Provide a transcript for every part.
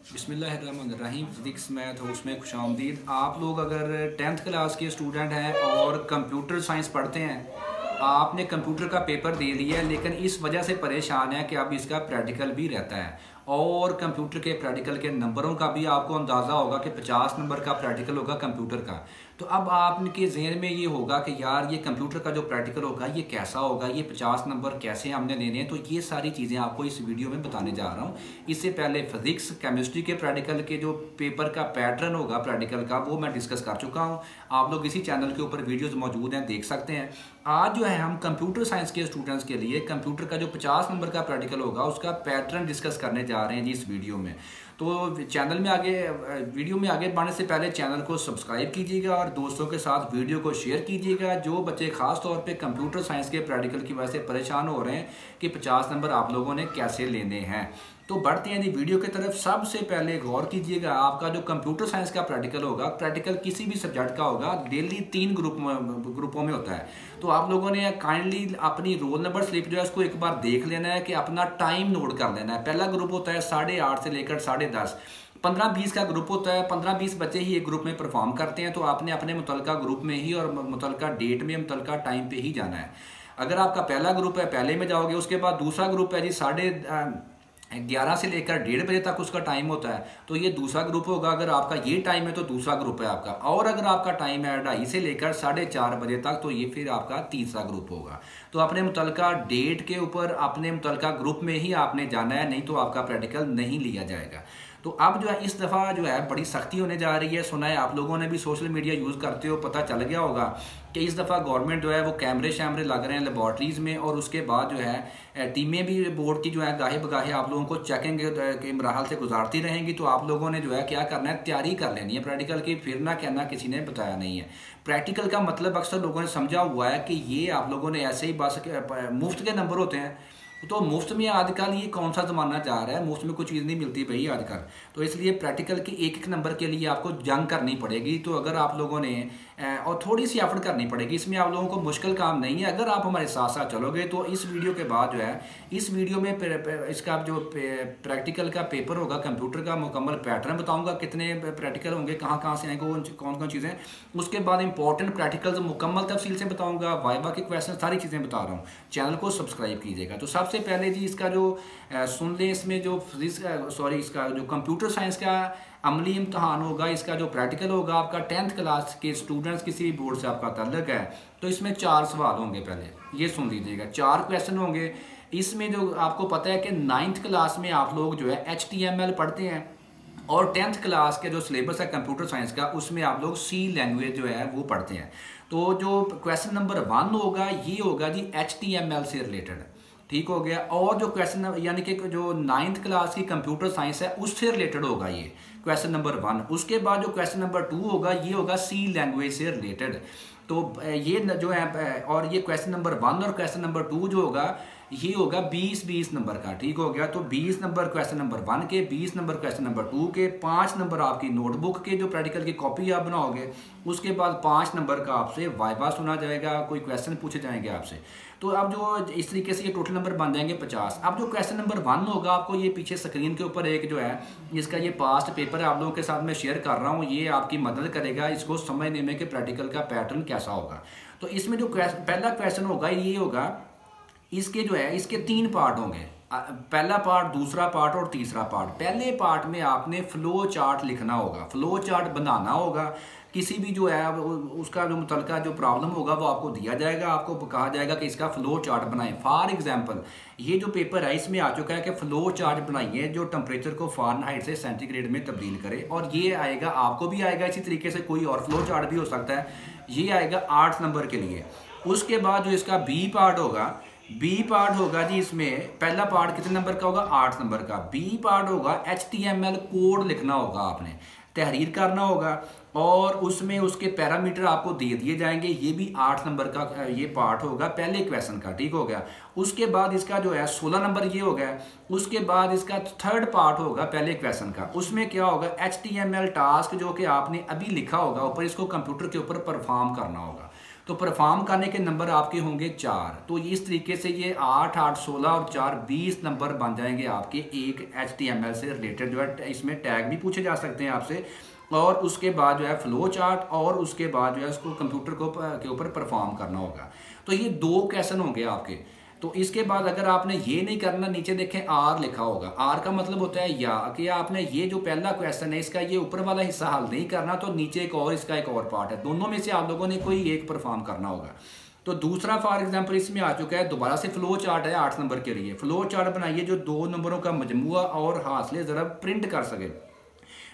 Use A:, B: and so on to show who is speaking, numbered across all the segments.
A: बिस्मिल्लाहिर्रहमानिर्रहीम। Physics math हो उसमें खुशामदीद। आप लोग अगर 10th क्लास के स्टूडेंट हैं और कंप्यूटर साइंस पढ़ते हैं, आपने कंप्यूटर का पेपर दे लिया है लेकिन इस वजह से परेशान है कि अब इसका प्रैक्टिकल भी रहता है और कंप्यूटर के प्रैक्टिकल के नंबरों का भी आपको अंदाज़ा होगा कि 50 नंबर का प्रैक्टिकल होगा कंप्यूटर का। तो अब आपके जहन में ये होगा कि यार ये कंप्यूटर का जो प्रैक्टिकल होगा ये कैसा होगा, ये 50 नंबर कैसे हमने लेने हैं। तो ये सारी चीज़ें आपको इस वीडियो में बताने जा रहा हूँ। इससे पहले फिज़िक्स केमिस्ट्री के प्रैक्टिकल के जो पेपर का पैटर्न होगा प्रैक्टिकल का वो मैं डिस्कस कर चुका हूँ। आप लोग इसी चैनल के ऊपर वीडियोज़ मौजूद हैं, देख सकते हैं। आज जो है हम कंप्यूटर साइंस के स्टूडेंट्स के लिए कंप्यूटर का जो 50 नंबर का प्रैक्टिकल होगा उसका पैटर्न डिस्कस करने जा रहे हैं जी इस वीडियो में। तो चैनल में वीडियो में आगे बढ़ने से पहले चैनल को सब्सक्राइब कीजिएगा और दोस्तों के साथ वीडियो को शेयर कीजिएगा। जो बच्चे खास तौर पे कंप्यूटर साइंस के प्रैक्टिकल की वजह से परेशान हो रहे हैं कि 50 नंबर आप लोगों ने कैसे लेने हैं। तो बढ़ते हैं जी वीडियो की तरफ। सबसे पहले गौर कीजिएगा, आपका जो कंप्यूटर साइंस का प्रैक्टिकल होगा, प्रैक्टिकल किसी भी सब्जेक्ट का होगा, डेली 3 ग्रुपों में होता है। तो आप लोगों ने काइंडली अपनी रोल नंबर स्लिप जो है उसको एक बार देख लेना है कि अपना टाइम नोट कर लेना है। पहला ग्रुप होता है 8:30 से लेकर 10:30। 15-20 का ग्रुप होता है। 15-20 बच्चे ही एक ग्रुप में परफॉर्म करते हैं। तो आपने अपने मुतलका ग्रुप में ही और मुतलका डेट में मुतलका टाइम पे ही जाना है। अगर आपका पहला ग्रुप है पहले में जाओगे। उसके बाद दूसरा ग्रुप है जी 11:30 से लेकर 1:30 बजे तक उसका टाइम होता है। तो ये दूसरा ग्रुप होगा। अगर आपका ये टाइम है तो दूसरा ग्रुप है आपका। और अगर आपका टाइम है 2:30 से लेकर 4:30 बजे तक तो ये फिर आपका तीसरा ग्रुप होगा। तो अपने मुतलका डेट के ऊपर अपने मुतलका ग्रुप में ही आपने जाना है, नहीं तो आपका प्रैक्टिकल नहीं लिया जाएगा। तो अब जो है इस दफ़ा जो है बड़ी सख्ती होने जा रही है। सुना है आप लोगों ने भी सोशल मीडिया यूज़ करते हो, पता चल गया होगा कि इस दफ़ा गवर्नमेंट जो है वो कैमरे शैमरे लग रहे हैं लेबॉर्ट्रीज़ में। और उसके बाद जो है टीमें भी बोर्ड की जो है गाहे बगाहे आप लोगों को चेकिंग के मराहल से गुजारती रहेंगी। तो आप लोगों ने जो है क्या करना है, तैयारी कर लेनी है प्रैक्टिकल की। फिर ना कहना किसी ने बताया नहीं है। प्रैक्टिकल का मतलब अक्सर लोगों ने समझा हुआ है कि ये आप लोगों ने ऐसे ही बस मुफ्त के नंबर होते हैं। तो मुफ्त में आजकल ये कौन सा ज़माना जा रहा है, मुफ्त में कोई चीज़ नहीं मिलती भाई आजकल। तो इसलिए प्रैक्टिकल के एक एक नंबर के लिए आपको जंग करनी पड़ेगी। तो अगर आप लोगों ने और थोड़ी सी एफर्ट करनी पड़ेगी, इसमें आप लोगों को मुश्किल काम नहीं है। अगर आप हमारे साथ साथ चलोगे तो इस वीडियो के बाद जो है इस वीडियो में इसका जो प्रैक्टिकल का पेपर होगा कंप्यूटर का मुकम्मल पैटर्न बताऊँगा, कितने प्रैक्टिकल होंगे, कहाँ कहाँ से आएंगे, कौन कौन चीज़ें। उसके बाद इंपॉर्टेंट प्रैक्टिकल मुकम्मल तफसील से बताऊँगा, वाइवा के क्वेश्चन, सारी चीज़ें बता रहा हूँ। चैनल को सब्सक्राइब कीजिएगा। तो सबसे पहले जी इसका जो सुन लें, इसमें जो इसका जो कंप्यूटर साइंस का अमली इम्तहान होगा, इसका जो प्रैक्टिकल होगा आपका 10th क्लास के स्टूडेंट्स किसी भी बोर्ड से आपका ताल्लुक है तो इसमें 4 सवाल होंगे। पहले ये सुन लीजिएगा, 4 क्वेश्चन होंगे। इसमें जो आपको पता है कि 9th क्लास में आप लोग जो है HTML पढ़ते हैं और 10th क्लास के जो सिलेबस है कंप्यूटर साइंस का उसमें आप लोग C लैंग्वेज जो है वो पढ़ते हैं। तो जो क्वेश्चन नंबर 1 होगा ये होगा जी HTML से रिलेटेड, ठीक हो गया। और जो क्वेश्चन यानी कि जो 9th क्लास की कंप्यूटर साइंस है उससे रिलेटेड होगा ये क्वेश्चन नंबर 1। उसके बाद जो क्वेश्चन नंबर 2 होगा ये होगा C लैंग्वेज से रिलेटेड। तो ये जो है और ये क्वेश्चन नंबर 1 और क्वेश्चन नंबर 2 जो होगा ये होगा 20-20 नंबर का, ठीक हो गया। तो 20 नंबर क्वेश्चन नंबर 1 के, 20 नंबर क्वेश्चन नंबर 2 के, 5 नंबर आपकी नोटबुक के जो प्रैक्टिकल की कॉपी आप बनाओगे। उसके बाद 5 नंबर का आपसे वाइवा सुना जाएगा, कोई क्वेश्चन पूछे जाएंगे आपसे। तो अब जो इस तरीके से ये टोटल नंबर बन जाएंगे 50। अब जो क्वेश्चन नंबर 1 होगा आपको ये पीछे स्क्रीन के ऊपर एक जो है इसका ये पास्ट पेपर है आप लोगों के साथ मैं शेयर कर रहा हूँ। ये आपकी मदद करेगा इसको समझने में कि प्रैक्टिकल का पैटर्न कैसा होगा। तो इसमें जो पहला क्वेश्चन होगा ये होगा, इसके जो है इसके 3 पार्ट होंगे। पहला पार्ट, दूसरा पार्ट और तीसरा पार्ट। पहले पार्ट में आपने फ्लो चार्ट लिखना होगा, फ्लो चार्ट बनाना होगा। किसी भी जो है उसका जो मुतलका जो प्रॉब्लम होगा वो आपको दिया जाएगा, आपको कहा जाएगा कि इसका फ्लो चार्ट बनाएं। फॉर एग्जांपल ये जो पेपर है इसमें आ चुका है कि फ्लो चार्ट बनाइए जो टेम्परेचर को फ़ारेनहाइट से सेंटीग्रेड में तब्दील करे। और ये आएगा, आपको भी आएगा इसी तरीके से, कोई और फ्लो चार्ट भी हो सकता है। ये आएगा 8 नंबर के लिए। उसके बाद जो इसका बी पार्ट होगा जी, इसमें पहला पार्ट कितने नंबर का होगा, 8 नंबर का। बी पार्ट होगा HTML कोड लिखना होगा, आपने तहरीर करना होगा और उसमें उसके पैरामीटर आपको दे दिए जाएंगे। ये भी 8 नंबर का ये पार्ट होगा पहले क्वेश्चन का, ठीक हो गया। उसके बाद इसका जो है 16 नंबर ये हो गया। उसके बाद इसका 3rd पार्ट होगा पहले क्वेश्चन का। उसमें क्या होगा, HTML टास्क जो कि आपने अभी लिखा होगा ऊपर, इसको कंप्यूटर के ऊपर परफॉर्म करना होगा। तो परफॉर्म करने के नंबर आपके होंगे 4। तो इस तरीके से ये 8, 8, 16 और 4 20 नंबर बन जाएंगे आपके एक HTML से रिलेटेड जो है। इसमें टैग भी पूछे जा सकते हैं आपसे, और उसके बाद जो है फ्लो चार्ट, और उसके बाद जो है उसको कंप्यूटर के ऊपर परफॉर्म करना होगा। तो ये 2 क्वेश्चन होंगे आपके। तो इसके बाद अगर आपने ये नहीं करना, नीचे देखें आर लिखा होगा। आर का मतलब होता है या, कि आपने ये जो पहला क्वेश्चन है इसका ये ऊपर वाला हिस्सा हल नहीं करना, तो नीचे एक और इसका एक और पार्ट है, दोनों में से आप लोगों ने कोई एक परफॉर्म करना होगा। तो दूसरा फॉर एग्जांपल इसमें आ चुका है, दोबारा से फ्लो चार्ट है 8 नंबर के लिए। फ्लो चार्ट बनाइए जो 2 नंबरों का मजमुआ और हासिल ज़रा प्रिंट कर सके।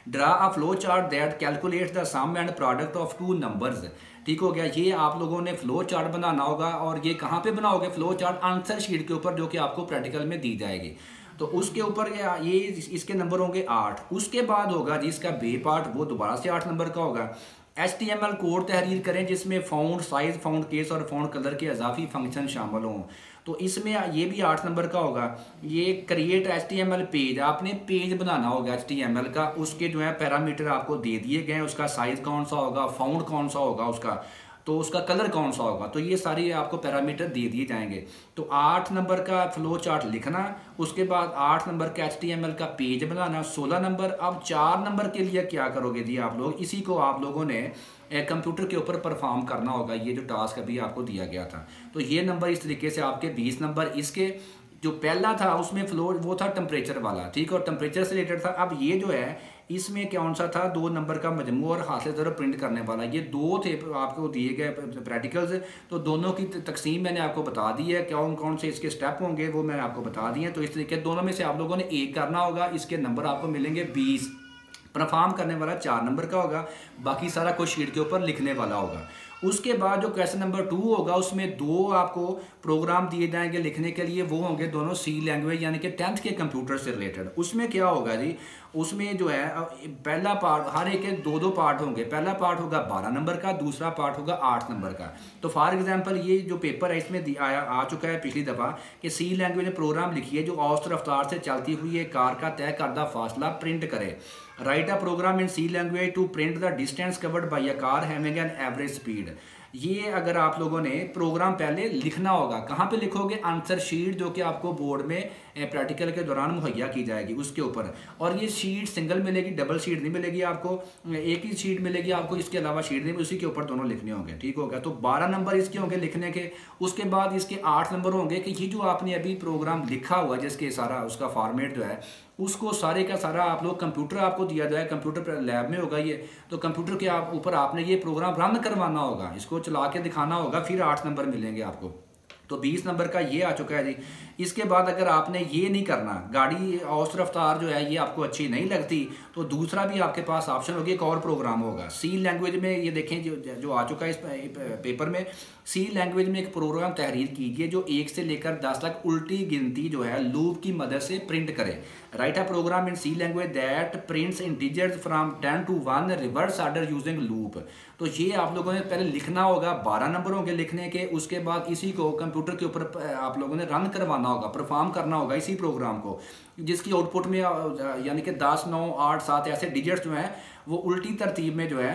A: Draw a flow chart that calculates the sum and product of 2 numbers. ठीक हो गया। ये आप लोगों ने फ्लो चार्ट बनाना होगा, और ये कहाँ पे बनाओगे फ्लो चार्ट? आंसर शीट के ऊपर, जो कि आपको प्रैक्टिकल में दी जाएगी। तो उसके ऊपर ये इसके नंबर होंगे 8। उसके बाद होगा जिसका बे पार्ट, वो दोबारा से 8 नंबर का होगा। HTML कोड तहरीर करें जिसमें फाउंड साइज, फाउंड केस और फाउंड कलर के इजाफी फंक्शन शामिल हों। तो इसमें ये भी 8 नंबर का होगा। ये क्रिएट HTML पेज, आपने पेज बनाना होगा HTML का। उसके जो है पैरामीटर आपको दे दिए गए हैं, उसका साइज कौन सा होगा, फाउंड कौन सा होगा उसका, तो उसका कलर कौन सा होगा, तो ये सारी आपको पैरामीटर दे दिए जाएंगे। तो 8 नंबर का फ्लो चार्ट लिखना, उसके बाद 8 नंबर का HTML का पेज बनाना, 16 नंबर। अब 4 नंबर के लिए क्या करोगे जी आप लोग? इसी को आप लोगों ने कंप्यूटर के ऊपर परफॉर्म करना होगा, ये जो टास्क अभी आपको दिया गया था। तो ये नंबर इस तरीके से आपके 20 नंबर। इसके जो पहला था उसमें फ्लो वो था टेम्परेचर वाला, ठीक, और टेम्परेचर से रिलेटेड था। अब ये जो है इसमें कौन सा था? 2 नंबर का मजमू और हासिल ज़रा प्रिंट करने वाला। ये 2 थे आपको दिए गए प्रैक्टिकल्स। तो दोनों की तकसीम मैंने आपको बता दी है, कौन कौन से इसके स्टेप होंगे वो मैंने आपको बता दिए हैं। तो इस तरीके दोनों में से आप लोगों ने एक करना होगा। इसके नंबर आपको मिलेंगे 20। परफॉर्म करने वाला 4 नंबर का होगा, बाकी सारा कुछ शीट के ऊपर लिखने वाला होगा। उसके बाद जो क्वेश्चन नंबर 2 होगा उसमें 2 आपको प्रोग्राम दिए जाएंगे लिखने के लिए। वो होंगे दोनों सी लैंग्वेज यानी कि 10th के कंप्यूटर से रिलेटेड। उसमें क्या होगा जी? उसमें जो है पहला पार्ट, हर एक के 2-2 पार्ट होंगे। पहला पार्ट होगा 12 नंबर का, दूसरा पार्ट होगा 8 नंबर का। तो फॉर एग्जांपल ये जो पेपर है इसमें आ चुका है पिछली दफ़ा कि सी लैंग्वेज में प्रोग्राम लिखिए जो औसत रफ्तार से चलती हुई एक कार का तय करदा फासला प्रिंट करे। Write a program in C language to print the distance covered by a car having an average speed. ये अगर आप लोगों ने प्रोग्राम पहले लिखना होगा, कहाँ पे लिखोगे? आंसर शीट जो कि आपको बोर्ड में प्रैक्टिकल के दौरान मुहैया की जाएगी उसके ऊपर। और ये शीट सिंगल मिलेगी, डबल शीट नहीं मिलेगी आपको, एक ही शीट मिलेगी आपको, इसके अलावा शीट नहीं, उसी के ऊपर दोनों लिखने होंगे। ठीक होगा। तो 12 नंबर इसके होंगे लिखने के। उसके बाद इसके 8 नंबर होंगे कि ये जो आपने अभी प्रोग्राम लिखा हुआ जिसके सारा उसका फॉर्मेट जो है उसको सारे का सारा आप लोग, कंप्यूटर आपको दिया जाए, कंप्यूटर लैब में होगा ये, तो कंप्यूटर के ऊपर आपने ये प्रोग्राम रन करवाना होगा, इसको चला के दिखाना होगा, फिर 8 नंबर मिलेंगे आपको। तो 20 नंबर का ये आ चुका है जी। इसके बाद अगर आपने ये नहीं करना, गाड़ी औसत रफ्तार जो है ये आपको अच्छी नहीं लगती, तो दूसरा भी आपके पास ऑप्शन होगी, एक और प्रोग्राम होगा सी लैंग्वेज में। ये देखें जो आ चुका है इस पेपर में, सी लैंग्वेज में एक प्रोग्राम तहरीर कीजिए जो 1 से लेकर 10 तक उल्टी गिनती जो है लूप की मदद से प्रिंट करे। Write a program in C language that prints integers from 10 to 1 reverse order using loop. तो ये आप लोगों ने पहले लिखना होगा, 12 नंबर होंगे लिखने के। उसके बाद इसी को कंप्यूटर के ऊपर आप लोगों ने रन करवाना होगा, परफॉर्म करना होगा इसी प्रोग्राम को, जिसकी आउटपुट में यानी कि 10, 9, 8, 7 ऐसे डिजिट्स जो हैं वो उल्टी तरतीब में जो है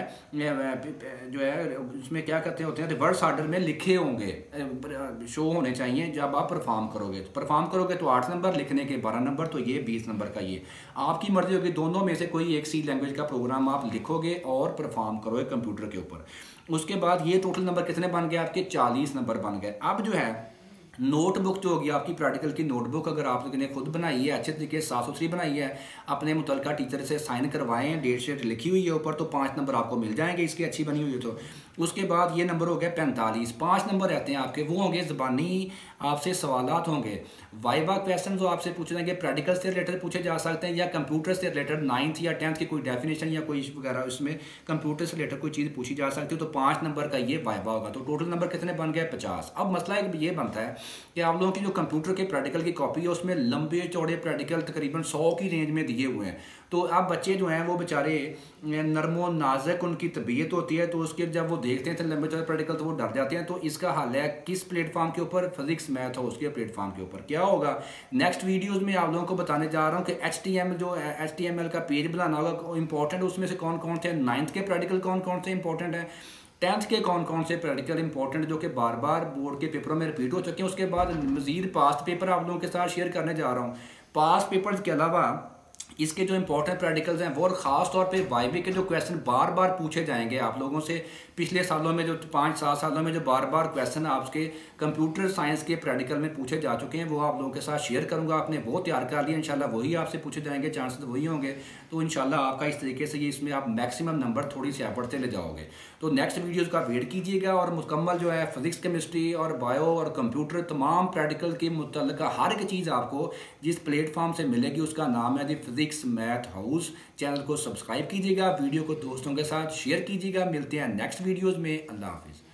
A: उसमें क्या कहते होते हैं, रिवर्स ऑर्डर में लिखे होंगे, शो होने चाहिए जब आप परफॉर्म करोगे। तो परफॉर्म करोगे तो 8 नंबर, लिखने के 12 नंबर, तो ये 20 नंबर का। ये आपकी मर्जी होगी, दोनों में से कोई एक सी लैंग्वेज का प्रोग्राम आप लिखोगे और परफॉर्म करोगे कंप्यूटर के ऊपर। उसके बाद ये टोटल नंबर कितने बन गए आपके? 40 नंबर बन गए। अब जो है नोटबुक जो होगी आपकी प्रैक्टिकल की नोटबुक, अगर आप लोगों ने खुद बनाई है, अच्छे तरीके से साफ सुथरी बनाई है, अपने मुतलका टीचर से साइन करवाएं, डेट शीट लिखी हुई है ऊपर, तो 5 नंबर आपको मिल जाएंगे इसकी, अच्छी बनी हुई है तो। उसके बाद ये नंबर हो गया 45। 5 नंबर रहते हैं आपके, वो होंगे ज़बानी आपसे सवालात होंगे, वाइवा क्वेश्चन जो आपसे पूछे जाएंगे, प्रैक्टिकल से रिलेटेड पूछे जा सकते हैं या कंप्यूटर से रिलेटेड 9th या 10th की कोई डेफिनेशन या कोई वगैरह उसमें कंप्यूटर से रिलेटेड कोई चीज़ पूछी जा सकती है। तो 5 नंबर का ये वाइवा होगा। तो टोटल नंबर कितने बन गए? 50। अब मसला एक ये बनता है कि आप लोगों की जो कंप्यूटर के प्रैक्टिकल की कॉपी है उसमें लंबे चौड़े प्रैक्टिकल तकरीबन 100 की रेंज में दिए हुए हैं। तो अब बच्चे जो हैं वो बेचारे नरमो नाजुक उनकी तबीयत होती है, तो उसके जब वो देखते हैं लंबे चौड़े प्रैक्टिकल तो वो डर जाते हैं। तो इसका हल है किस प्लेटफॉर्म के ऊपर? फिजिक्स मैथ हो उसके प्लेटफॉर्म के ऊपर। क्या होगा नेक्स्ट वीडियोस में आप लोगों को बताने जा रहा हूँ कि HTML का पेज बनाना होगा इंपॉर्टेंट, उसमें से कौन कौन से 9th के प्रैक्टिकल कौन कौन से इंपॉर्टेंट है, 10th के कौन कौन से प्रैक्टिकल इंपॉर्टेंट जो कि बार बार बोर्ड के पेपरों में रिपीट हो चुके हैं। उसके बाद मज़ीद पास्ट पेपर आप लोगों के साथ शेयर करने जा रहा हूँ। पास्ट पेपर्स के अलावा इसके जो इंपॉर्टेंट प्रैक्टिकल्स हैं वो, और ख़ास तौर पे वाइवे के जो क्वेश्चन बार बार पूछे जाएंगे आप लोगों से पिछले सालों में, जो 5-7 सालों में जो बार बार क्वेश्चन आपके कंप्यूटर साइंस के प्रैक्टिकल में पूछे जा चुके हैं, वो आप लोगों के साथ शेयर करूंगा। आपने वो तैयार कर लिया, इंशाल्लाह वही आपसे पूछे जाएंगे, चांसेस वही होंगे। तो इंशाल्लाह आपका इस तरीके से ये इसमें आप मैक्सिमम नंबर थोड़ी सी एफर्ट से ले जाओगे। तो नेक्स्ट वीडियोज़ का वेट कीजिएगा, और मुकम्मल जो है फिजिक्स, केमिस्ट्री और बायो और कंप्यूटर तमाम प्रैक्टिकल के मुतल्लिक़ हर एक चीज़ आपको जिस प्लेटफॉर्म से मिलेगी उसका नाम है दी फिजिक्स मैथ हाउस। चैनल को सब्सक्राइब कीजिएगा, वीडियो को दोस्तों के साथ शेयर कीजिएगा। मिलते हैं नेक्स्ट वीडियोज़ में। अल्लाह हाफिज़।